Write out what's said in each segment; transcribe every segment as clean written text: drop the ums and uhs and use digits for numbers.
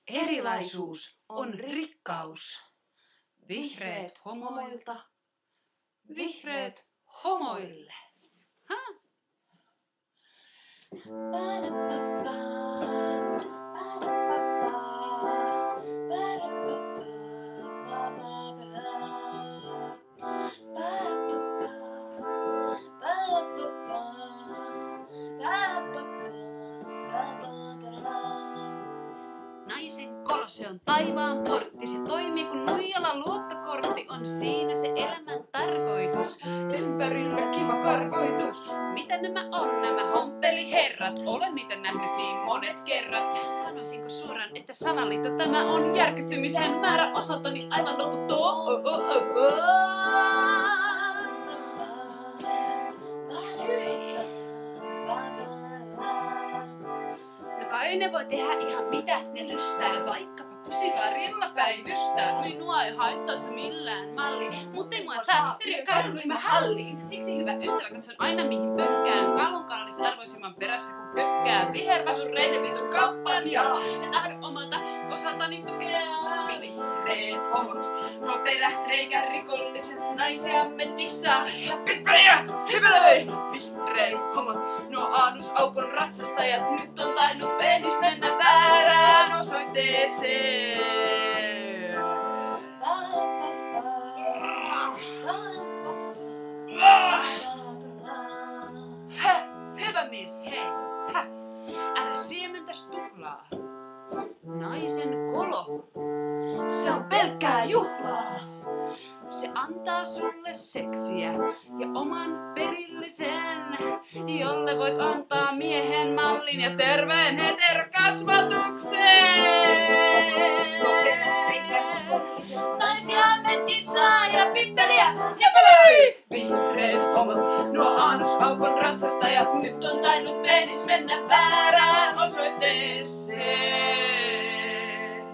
Erilaisuus on rikkaus. Vihreät homoilta, vihreät homoille. Naisen kolo, se on taivaan portti. Se toimii kun nuijalla luottokortti. On siinä se elämän tarkoitus. Ympärillä kiva karvoitus. Mitä nämä on, nämä homppeliherrat? Olen niitä nähnyt niin monet kerrat. Sanoisinko suoraan, että salaliitto tämä on järkyttymisen määrä osaltani aivan loputon. Kai ne voi tehdä ihan mitä ne lystää, vaikkapa kusilaarilla päivystää. Minua ei haittaisi millään malli, mutta ei mua saa kaduimme halliin. Siksi hyvä ystävä, katson aina mihin pökkään. Kalun kallis arvoisimman perässä kun kökkää. Vihervasureiden vitun kampanjaa ja tahdon omalta osaltani tukea. Vihreät homot, nuo peräreikän rikolliset naisiamme dissaa. Pippeliä, hypelöi! Vihreät homot, nuo aanusaukon ratsastajat. Nyt on tainnut penis mennä väärään osoitteeseen. Hyvä mies, hei! Älä siementäs tuhlaa. Naisen kolo, se on pelkkää juhlaa. Se antaa sulle seksiä ja oman perillisen, jolle voit antaa miehen mallin ja terveen heterokasvatuksen. Naisiamme dissaa ja pippeliä jäpälöi! Vihreät homot, nuo aanusaukon ratsastajat. Nyt on tainnut penis mennä väärään osoitteeseen.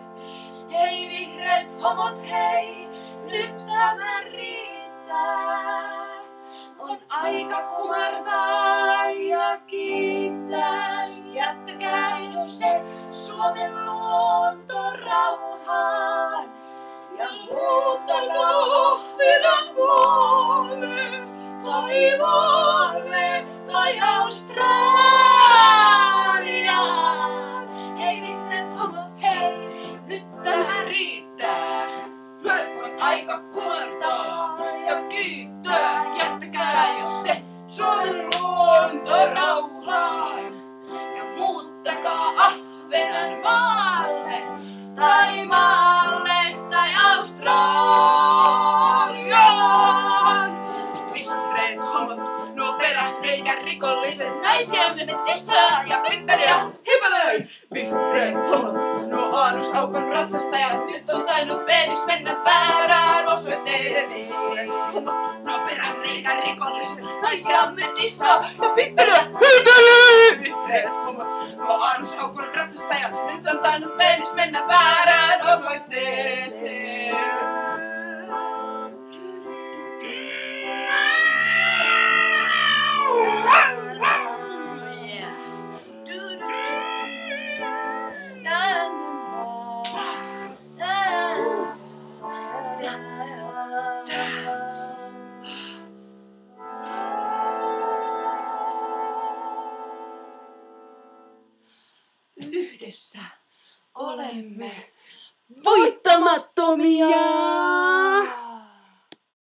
Hei vihreät homot, hei! Nyt tämä riittää. On aika kumartaa ja kiittää. Jättäkää jos se Suomen luonto rauhaan. Ja muuttakaa meidän maalle, taivaalle tai Australiaan. Hei vihreät homot, hei! Nyt tämä riittää. On aika kumartaa ja kiittää. Jättäkää jos se Suomen luonto rauhaan. Ja muuttakaa Ahvenanmaalle tai Australiaan. Vihreät homot, nuo peräreikän rikolliset. Naisiamme me dissaa ja pippeliä hypelöi. Vihreät homot, nuo aanusaukon ratsastajat. Nyt on tainnut penis mennä väärään osoitteeseen. Nuo peräreikän rikolliset. Naisiamme dissaa ja pippeliä hypelöi. Vihreät homot, nuo aanusaukon ratsastajat. Nyt on tainnut penis mennä väärään osoitteeseen. Yhdessä olemme voittamattomia!